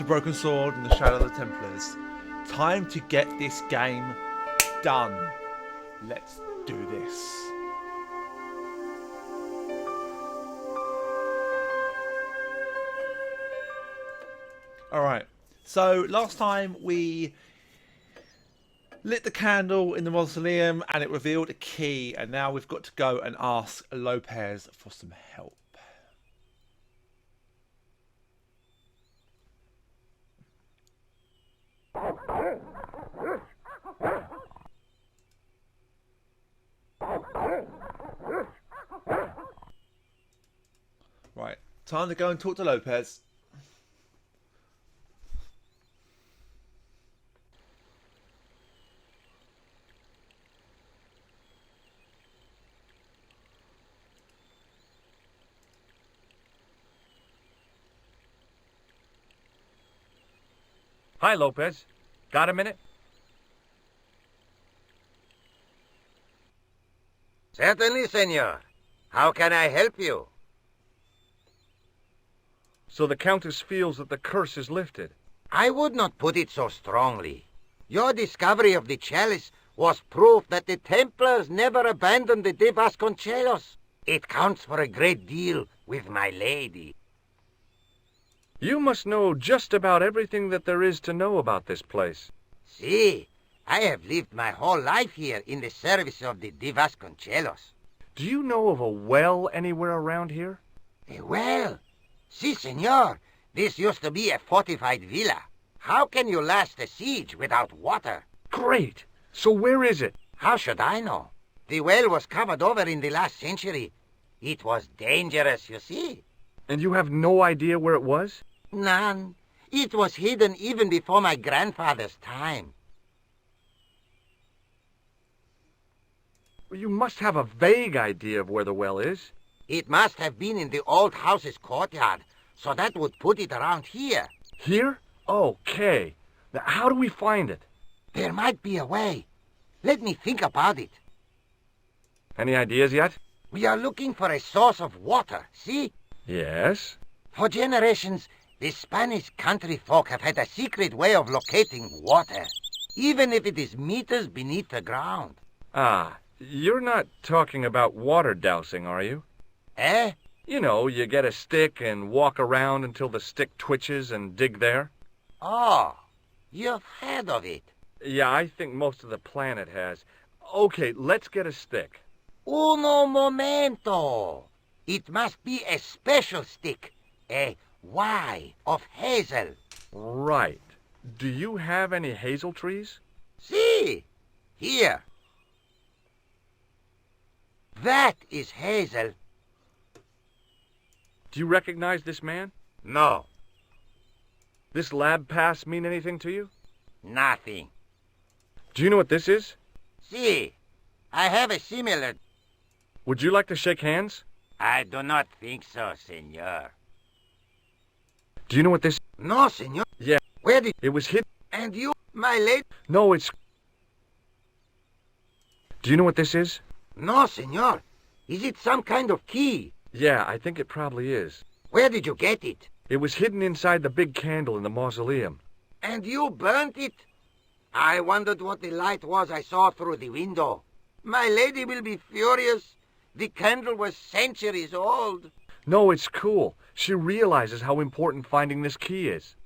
the broken sword and the shadow of the Templars. Time to get this game done. Let's do this. Alright, so last time we lit the candle in the mausoleum and it revealed a key, and now we've got to go and ask Lopez for some help. Right, time to go and talk to Lopez. Hi, Lopez. Got a minute? Certainly, senor. How can I help you? So the Countess feels that the curse is lifted. I would not put it so strongly. Your discovery of the chalice was proof that the Templars never abandoned the de Vasconcelos. It counts for a great deal with my lady. You must know just about everything that there is to know about this place. See, I have lived my whole life here in the service of the de Vasconcelos. Do you know of a well anywhere around here? A well? Si, senor. This used to be a fortified villa. How can you last a siege without water? Great! So where is it? How should I know? The well was covered over in the last century. It was dangerous, you see. And you have no idea where it was? None. It was hidden even before my grandfather's time. Well, you must have a vague idea of where the well is. It must have been in the old house's courtyard, so that would put it around here. Here? Okay. Now, how do we find it? There might be a way. Let me think about it. Any ideas yet? We are looking for a source of water, see? Yes. For generations, the Spanish country folk have had a secret way of locating water, even if it is meters beneath the ground. Ah, you're not talking about water dousing, are you? Eh? You know, you get a stick and walk around until the stick twitches and dig there. Oh, you've heard of it. Yeah, I think most of the planet has. Okay, let's get a stick. Uno momento. It must be a special stick, a Y of hazel. Right. Do you have any hazel trees? See, here. That is hazel. Do you recognize this man? No, This lab pass mean anything to you? nothing. Do you know what this is? See, I have a similar... Would you like to shake hands? I do not think so, senor. Do you know what this... No, senor. Yeah, Where did... it was hidden. And you, my lady... No, it's... Do you know what this is? No, senor. Is it some kind of key? Yeah, I think it probably is. Where did you get it? It was hidden inside the big candle in the mausoleum. And you burnt it? I wondered what the light was I saw through the window. My lady will be furious. The candle was centuries old. No, it's cool. She realizes how important finding this key is.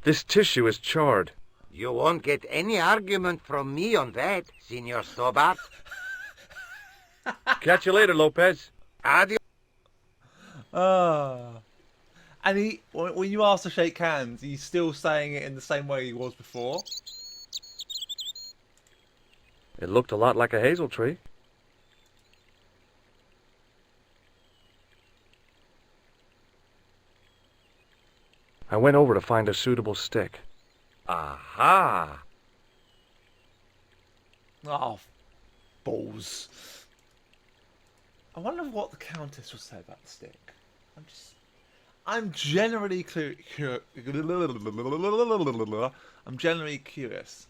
This tissue is charred. You won't get any argument from me on that, Senor Stobbart. Catch you later, Lopez. Adios. And he, when you ask to shake hands, he's still saying it in the same way he was before. It looked a lot like a hazel tree. I went over to find a suitable stick. Aha! Oh, balls. I wonder what the Countess will say about the stick. I'm generally I'm generally curious.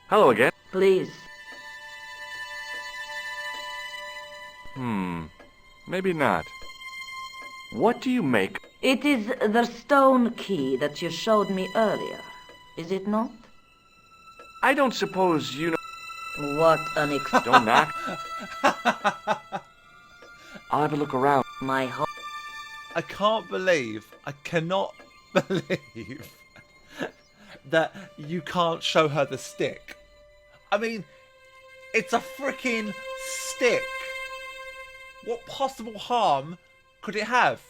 Hello again. Please. Maybe not. What do you make? It is the stone key that you showed me earlier, is it not? I don't suppose you know... What an Don't knock. I'll have a look around. my home. I can't believe, I cannot believe that you can't show her the stick. I mean, it's a freaking stick. What possible harm could it have?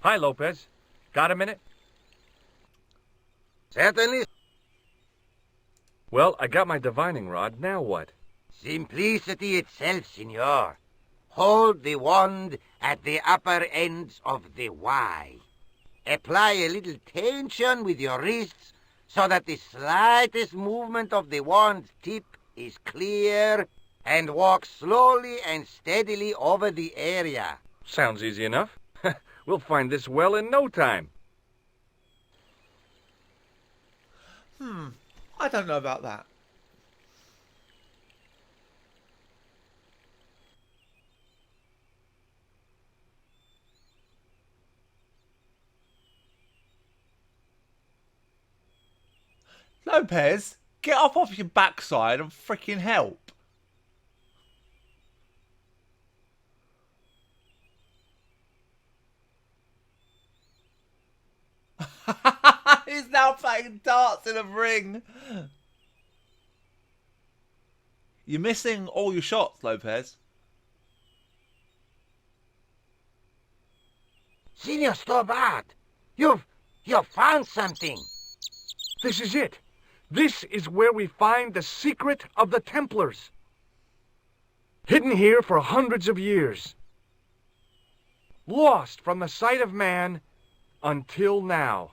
Hi, Lopez. Got a minute? Certainly. Well, I got my divining rod. Now what? Simplicity itself, senor. Hold the wand at the upper ends of the Y. Apply a little tension with your wrists so that the slightest movement of the wand's tip is clear, and walk slowly and steadily over the area. Sounds easy enough. We'll find this well in no time. I don't know about that. Lopez, get up off your backside and freaking help. He's now playing darts in a ring. You're missing all your shots, Lopez. Senor Stobbart, you've found something. This is it. This is where we find the secret of the Templars. Hidden here for hundreds of years. Lost from the sight of man until now.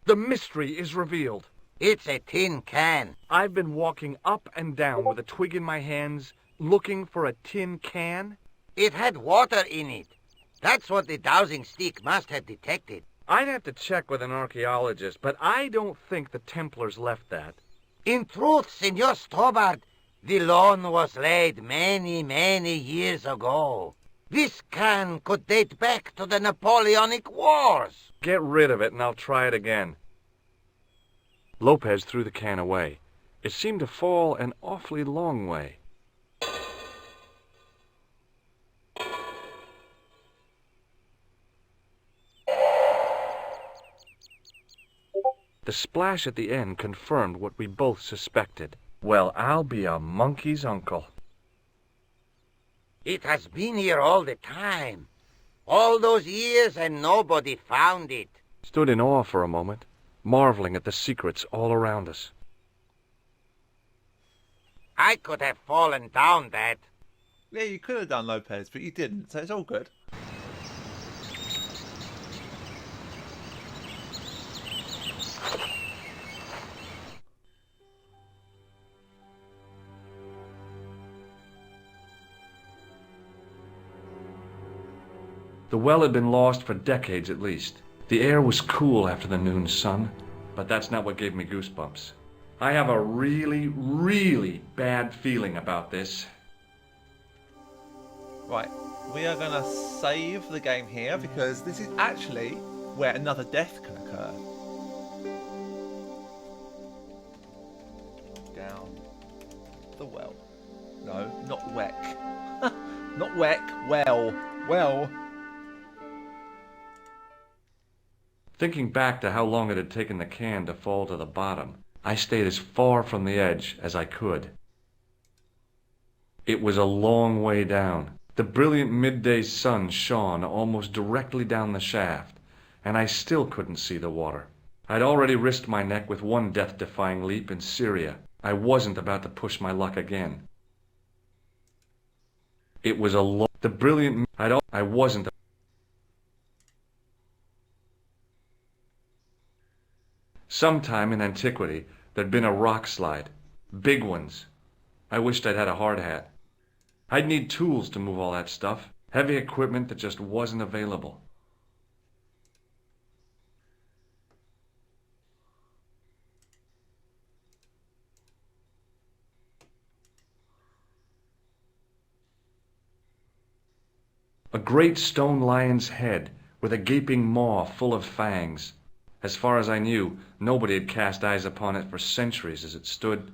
The mystery is revealed. It's a tin can. I've been walking up and down with a twig in my hands, looking for a tin can. It had water in it. That's what the dowsing stick must have detected. I'd have to check with an archaeologist, but I don't think the Templars left that. In truth, Senor Stobbart, the loan was laid many, many years ago. This can could date back to the Napoleonic Wars. Get rid of it and I'll try it again. Lopez threw the can away. It seemed to fall an awfully long way. The splash at the end confirmed what we both suspected. Well, I'll be a monkey's uncle. It has been here all the time. All those years and nobody found it. Stood in awe for a moment, marveling at the secrets all around us. I could have fallen down that. Yeah, you could have done, Lopez, but you didn't, so it's all good. The well had been lost for decades at least. The air was cool after the noon sun, but that's not what gave me goosebumps. I have a really, really bad feeling about this. Right, we are going to save the game here because this is actually where another death can occur. Down the well. No, not Weck. Not Weck, well. Well. Thinking back to how long it had taken the can to fall to the bottom, I stayed as far from the edge as I could. It was a long way down. The brilliant midday sun shone almost directly down the shaft, and I still couldn't see the water. I'd already risked my neck with one death-defying leap in Syria. I wasn't about to push my luck again. It was a the brilliant... I wasn't... Sometime in antiquity, there'd been a rock slide. Big ones. I wished I'd had a hard hat. I'd need tools to move all that stuff. Heavy equipment that just wasn't available. A great stone lion's head with a gaping maw full of fangs. As far as I knew, nobody had cast eyes upon it for centuries as it stood,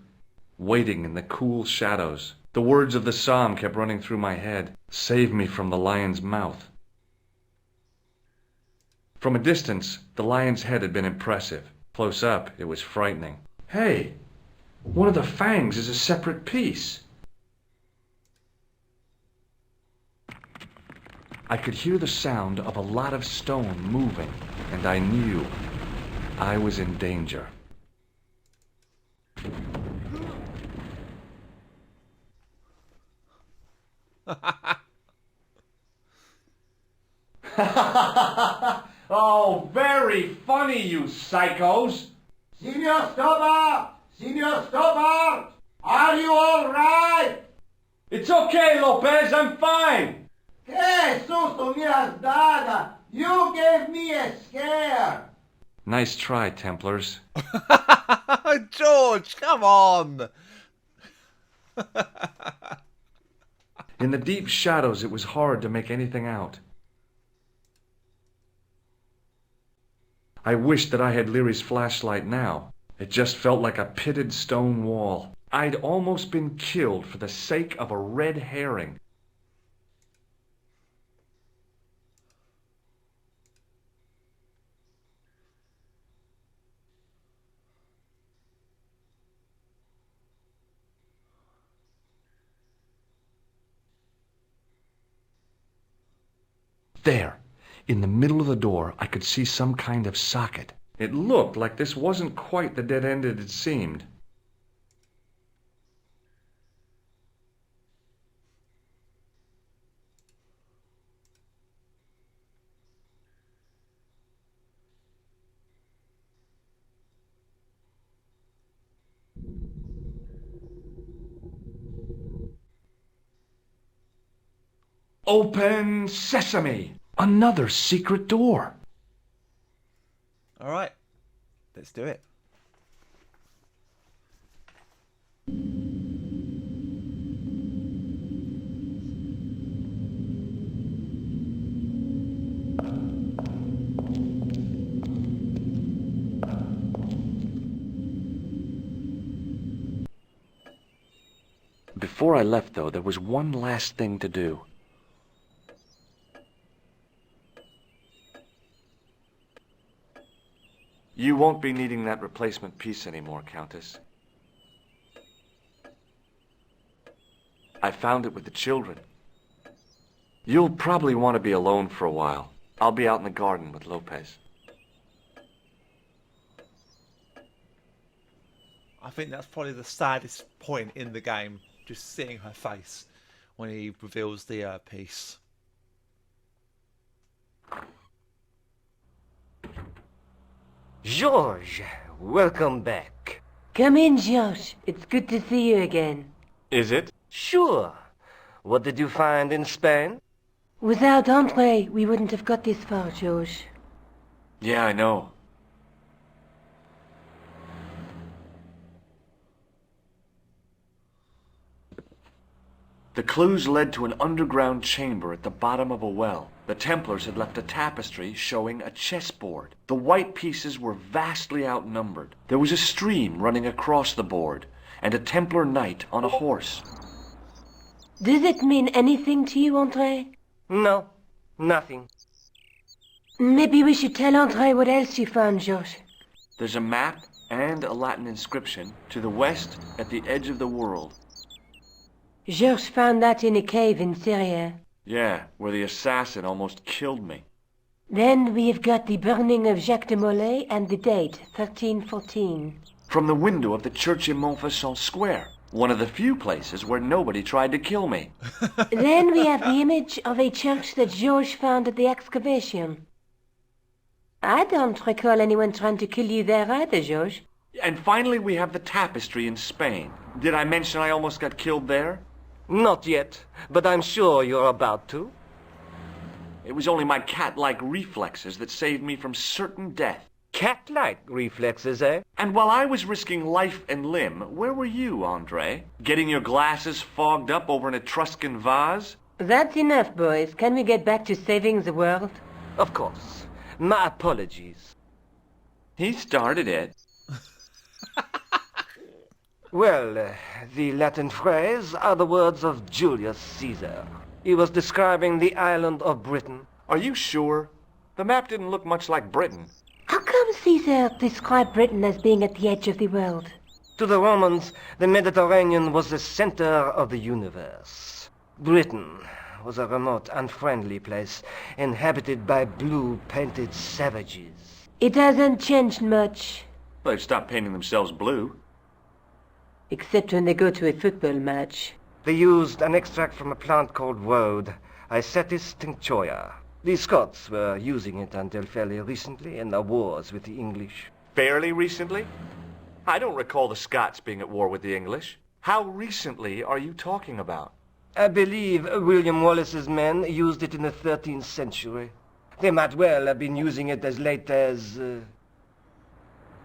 waiting in the cool shadows. The words of the psalm kept running through my head, "Save me from the lion's mouth." From a distance, the lion's head had been impressive. Close up, it was frightening. Hey, one of the fangs is a separate piece. I could hear the sound of a lot of stone moving, and I knew I was in danger. Oh, very funny, you psychos! Signor Stobbart! Signor Stobbart! Are you all right? It's okay, Lopez, I'm fine! Que susto me has dado! You gave me a scare! Nice try, Templars. George, come on! In the deep shadows, it was hard to make anything out. I wished that I had Leary's flashlight now. It just felt like a pitted stone wall. I'd almost been killed for the sake of a red herring. There, in the middle of the door, I could see some kind of socket. It looked like this wasn't quite the dead end it had seemed. Open sesame! Another secret door. All right, let's do it. Before I left, though, there was one last thing to do. You won't be needing that replacement piece anymore, Countess. I found it with the children. You'll probably want to be alone for a while. I'll be out in the garden with Lopez. I think that's probably the saddest point in the game, just seeing her face when he reveals the piece. George, welcome back. Come in, George. It's good to see you again. Is it? Sure. What did you find in Spain? Without Andre, we wouldn't have got this far, George. Yeah, I know. The clues led to an underground chamber at the bottom of a well. The Templars had left a tapestry showing a chessboard. The white pieces were vastly outnumbered. There was a stream running across the board, and a Templar knight on a horse. Does it mean anything to you, Andre? No, nothing. Maybe we should tell Andre what else you found, George. There's a map and a Latin inscription to the west at the edge of the world. George found that in a cave in Syria. Yeah, where the assassin almost killed me. Then we have got the burning of Jacques de Molay and the date, 1314. From the window of the church in Montfaucon Square, one of the few places where nobody tried to kill me. Then we have the image of a church that George found at the excavation. I don't recall anyone trying to kill you there either, George. And finally we have the tapestry in Spain. Did I mention I almost got killed there? Not yet, but I'm sure you're about to. It was only my cat-like reflexes that saved me from certain death. Cat-like reflexes, eh? And while I was risking life and limb, where were you, Andre? Getting your glasses fogged up over an Etruscan vase? That's enough, boys. Can we get back to saving the world? Of course. My apologies. He started it. Well, the Latin phrase are the words of Julius Caesar. He was describing the island of Britain. Are you sure? The map didn't look much like Britain. How come Caesar described Britain as being at the edge of the world? To the Romans, the Mediterranean was the center of the universe. Britain was a remote, unfriendly place, inhabited by blue-painted savages. It hasn't changed much. They've stopped painting themselves blue. Except when they go to a football match. They used an extract from a plant called woad, Isetis tinctoria. The Scots were using it until fairly recently in the wars with the English. Fairly recently? I don't recall the Scots being at war with the English. How recently are you talking about? I believe William Wallace's men used it in the 13th century. They might well have been using it as late as...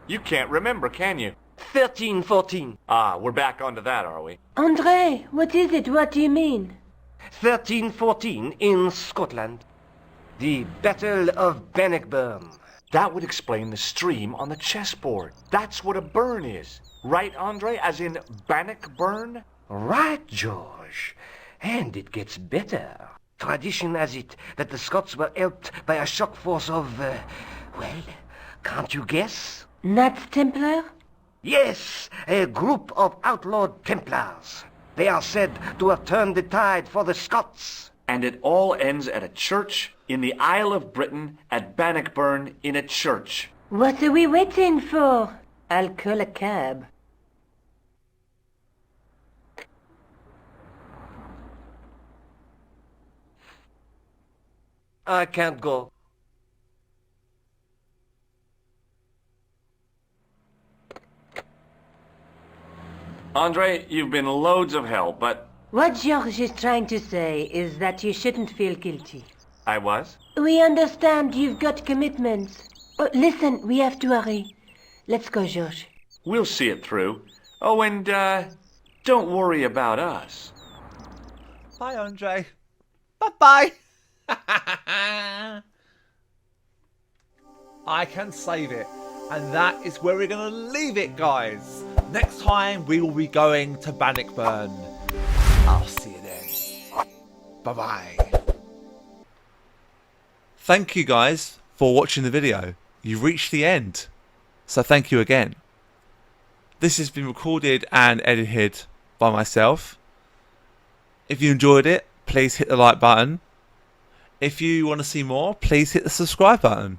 You can't remember, can you? 1314. Ah, we're back onto that, are we? Andre, what is it? What do you mean? 1314 in Scotland. The Battle of Bannockburn. That would explain the stream on the chessboard. That's what a burn is. Right, Andre? As in Bannockburn? Right, George. And it gets better. Tradition has it that the Scots were helped by a shock force of, well, can't you guess? Knights Templar? Yes, a group of outlawed Templars. They are said to have turned the tide for the Scots. And it all ends at a church in the Isle of Britain at Bannockburn in a church. What are we waiting for? I'll call a cab. I can't go. Andre, you've been loads of help, but What George is trying to say is that you shouldn't feel guilty. I was? We understand you've got commitments. Oh, listen, we have to hurry. Let's go, George. We'll see it through. Oh, and, don't worry about us. Bye, Andre. Bye-bye. I can save it. And that is where we're going to leave it, guys. Next time, we will be going to Bannockburn. I'll see you then. Bye-bye. Thank you, guys, for watching the video. You've reached the end. So thank you again. This has been recorded and edited by myself. If you enjoyed it, please hit the like button. If you want to see more, please hit the subscribe button.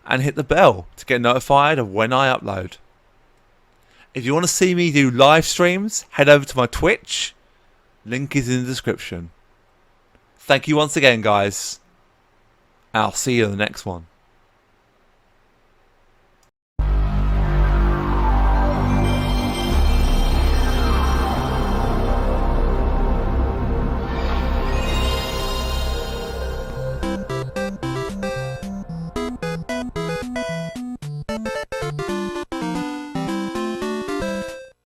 And hit the bell to get notified of when I upload. If you want to see me do live streams, head over to my Twitch. Link is in the description. Thank you once again, guys. I'll see you in the next one.